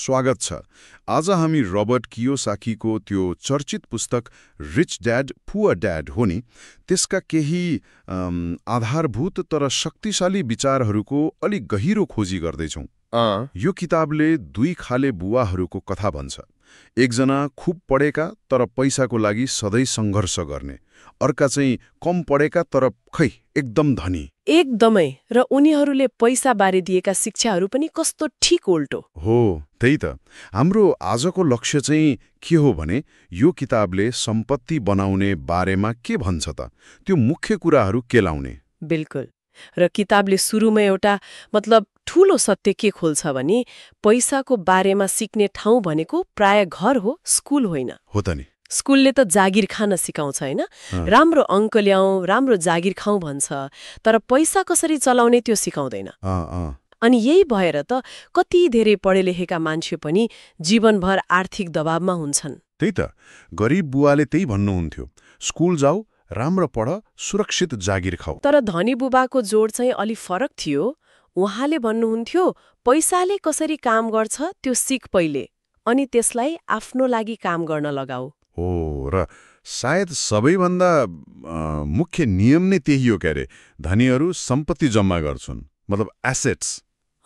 स्वागत छ। आज हामी रबर्ट कियोसाकीको त्यो चर्चित पुस्तक रिच ड्याड पुअर ड्याड हो नि, त्यसका केही आधारभूत तर शक्तिशाली विचारहरूको अलिक गहिरो खोजी गर्दैछौँ। यो किताबले दुई खाले बुवाहरूको कथा भन्छ। एकजना खूब पढेका तर पैसाको लागि सधैँ सङ्घर्ष गर्ने, अर्का चाहिँ कम पढेका तर खै एकदम धनी। एकदमै, र उनीहरूले पैसाबारे दिएका शिक्षाहरू पनि कस्तो ठिक उल्टो हो। त्यही त हाम्रो आजको लक्ष्य चाहिँ के हो भने यो किताबले सम्पत्ति बनाउने बारेमा के भन्छ त, त्यो मुख्य कुराहरू केलाउने। बिल्कुल। र किताबले सुरुमा एउटा ठूलो सत्य के खोल्छ भने पैसाको बारेमा सिक्ने ठाउँ भनेको प्राय घर हो, स्कुल होइन। हो त नि। स्कुलले त जागिर खान सिकाउँछ होइन, राम्रो अङ्क ल्याऊ, राम्रो जागिर खाऊ भन्छ, तर पैसा कसरी चलाउने त्यो सिकाउँदैन। अनि यही भएर त कति धेरै पढे लेखेका मान्छे पनि जीवनभर आर्थिक दबावमा हुन्छन्। त्यही त गरिब बुवाले त्यही भन्नुहुन्थ्यो, स्कुल जाऊ, राम्रो पढ, सुरक्षित जागिर खाऊ। तर धनी बुबाको जोड चाहिँ अलि फरक थियो। उहाँले भन्नुहुन्थ्यो, पैसाले कसरी काम गर्छ त्यो सिक पहिले, अनि त्यसलाई आफ्नो लागि काम गर्न लगाऊ। हो, र सायद सबैभन्दा मुख्य नियम नै त्यही हो क्यारे, धनीहरू सम्पत्ति जम्मा गर्छन्, मतलब एसेट्स,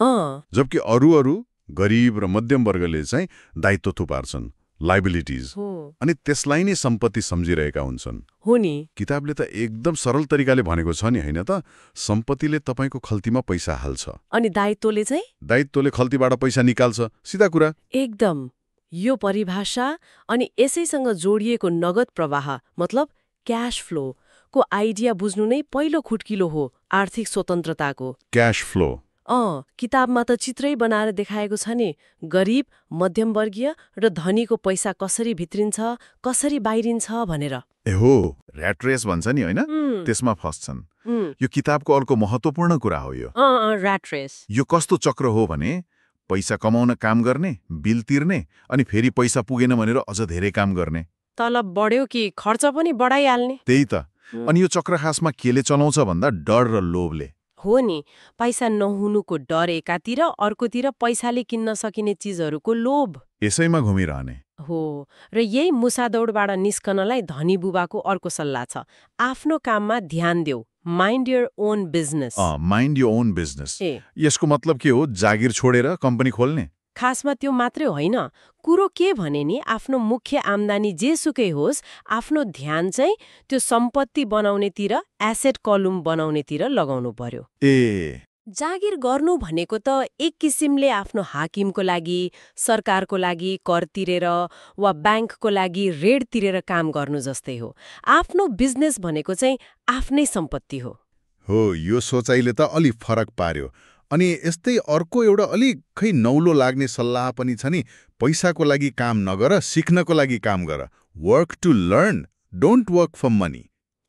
जबकि अरू गरिब र मध्यम वर्गले चाहिँ दायित्व थुपार्छन्, लाइबिलिटिज, अनि त्यसलाई नै सम्पत्ति सम्झिरहेका हुन्छन्। हो नि। किताबले त एकदम सरल तरिकाले भनेको छ नि, होइन त? सम्पत्तिले तपाईँको खल्तीमा पैसा हाल्छ, अनि दायित्वले खल्तीबाट पैसा निकाल्छ। सिधा कुरा। एकदम। यो परिभाषा अनि यसैसँग जोडिएको नगद प्रवाह मतलब क्याश फ्लो को आइडिया बुझ्नु नै पहिलो खुट्किलो हो आर्थिक स्वतन्त्रताको। Cash flow. किताबमा त चित्रै बनाएर देखाएको छ नि, गरिब, मध्यमवर्गीय र धनीको पैसा कसरी भित्रिन्छ, कसरी बाहिरिन्छ भनेर। हो, ऱ्याट रेस भन्छ नि, होइन? त्यसमा फस्छन्। यो किताबको अर्को महत्त्वपूर्ण कुरा हो यो। Rat race. यो कस्तो चक्र हो भने पैसा कमाउन काम गर्ने, बिल तिर्ने, अनि फेरि पैसा पुगेन भनेर अझ धेरै काम गर्ने। तलब बढ्यो कि खर्च पनि बढाइहाल्ने। त्यही त। अनि यो चक्र खासमा केले चलाउँछ भन्दा डर र लोभले। हो नि, पैसा नहुनुको डर एकातिर, अर्कोतिर पैसाले किन्न सकिने चिजहरूको लोभ। यसैमा घुमिरहने हो, र यही मुसादौडबाट निस्कनलाई धनी बुबाको अर्को सल्लाह छ, आफ्नो काममा ध्यान देऊ, mind your own business. Mind your own business. यसको मतलब के हो? जागिर छोडेर कम्पनी खोल्ने? खासमा त्यो मात्रै होइन। कुरो के भने नि, आफ्नो मुख्य आम्दानी जेसुकै होस्, आफ्नो ध्यान चाहिँ त्यो सम्पत्ति बनाउनेतिर, एसेट कलम बनाउनेतिर लगाउनु पर्यो। जागिर गर्नु भनेको त एक किसिमले आफ्नो हाकिमको लागि, सरकारको लागि कर तिरेर वा ब्याङ्कको लागि ऋण तिरेर काम गर्नु जस्तै हो। आफ्नो बिजनेस भनेको चाहिँ आफ्नै सम्पत्ति हो। हो, यो सोचाइले त अलि फरक पार्यो। अनि यस्तै अर्को एउटा अलिक खै नौलो लाग्ने सल्लाह पनि छ नि, पैसाको लागि काम नगर, सिक्नको लागि काम गर। Work to learn, don't work for money.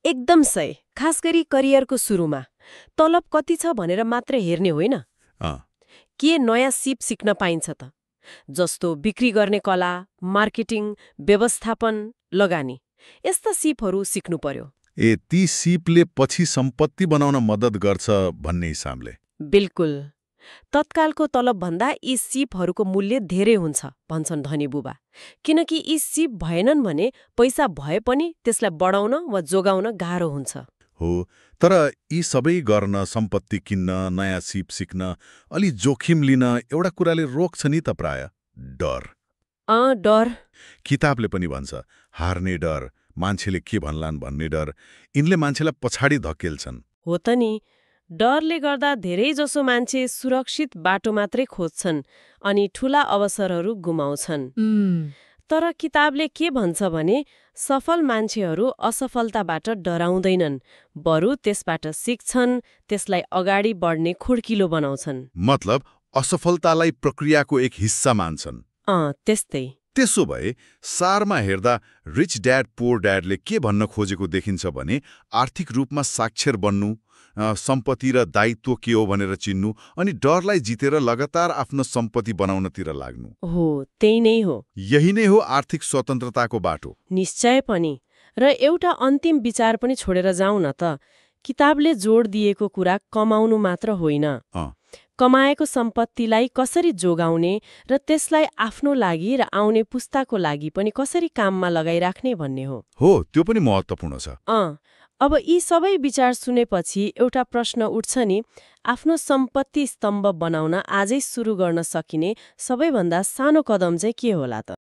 एकदम सही। खास गरी करियरको सुरुमा तलब कति छ भनेर मात्र हेर्ने होइन। के नयाँ सिप सिक्न पाइन्छ त, जस्तो बिक्री गर्ने कला, मार्केटिङ, व्यवस्थापन, लगानी, यस्ता सिपहरू सिक्नु पर्यो। ती सिपले पछि सम्पत्ति बनाउन मद्दत गर्छ भन्ने हिसाबले। बिल्कुल। तत्कालको तलब भन्दा यी सिपहरूको मूल्य धेरै हुन्छ भन्छन् धनी बुबा, किनकि यी सिप भएनन् भने पैसा भए पनि त्यसलाई बढाउन वा जोगाउन गाह्रो हुन्छ। हो, तर यी सबै गर्न, सम्पत्ति किन्न, नयाँ सिप सिक्न, अलि जोखिम लिन एउटा कुराले रोक्छ नि त प्राय, डर। डर। किताबले पनि भन्छ, हार्ने डर, मान्छेले के भन्लान् भन्ने डर, यिनले मान्छेलाई पछाडि धकेल्छन्। हो त नि। डरले गर्दा धेरैजसो मान्छे सुरक्षित बाटो मात्रै खोज्छन् अनि ठूला अवसरहरू गुमाउँछन्। तर किताबले के भन्छ भने सफल मान्छेहरू असफलताबाट डराउँदैनन्, बरु त्यसबाट सिक्छन्, त्यसलाई अगाडि बढ्ने खुड्किलो बनाउँछन्। मतलब असफलतालाई प्रक्रियाको एक हिस्सा मान्छन्। त्यस्तै। त्यसो भए सारमा हेर्दा रिच ड्याड पुअर ड्याडले के भन्न खोजेको देखिन्छ भने आर्थिक रूपमा साक्षर बन्नु, सम्पत्ति र दायित्व के हो भनेर चिन्नु, अनि डरलाई जितेर लगातार आफ्नो सम्पत्ति बनाउनतिर लाग्नु। हो, त्यही नै हो। यही नै हो आर्थिक स्वतन्त्रताको बाटो। निश्चय पनि। र एउटा अन्तिम विचार पनि छोडेर जाउँ न त। किताबले जोड दिएको कुरा कमाउनु मात्र होइन, कमाएको सम्पत्तिलाई कसरी जोगाउने र त्यसलाई आफ्नो लागि र आउने पुस्ताको लागि पनि कसरी काममा लगाइराख्ने भन्ने हो। हो, त्यो पनि महत्त्वपूर्ण छ। अब यी सबै विचार सुनेपछि एउटा प्रश्न उठ्छ नि, आफ्नो सम्पत्ति स्तम्भ बनाउन आजै सुरु गर्न सकिने सबैभन्दा सानो कदम चाहिँ के होला त?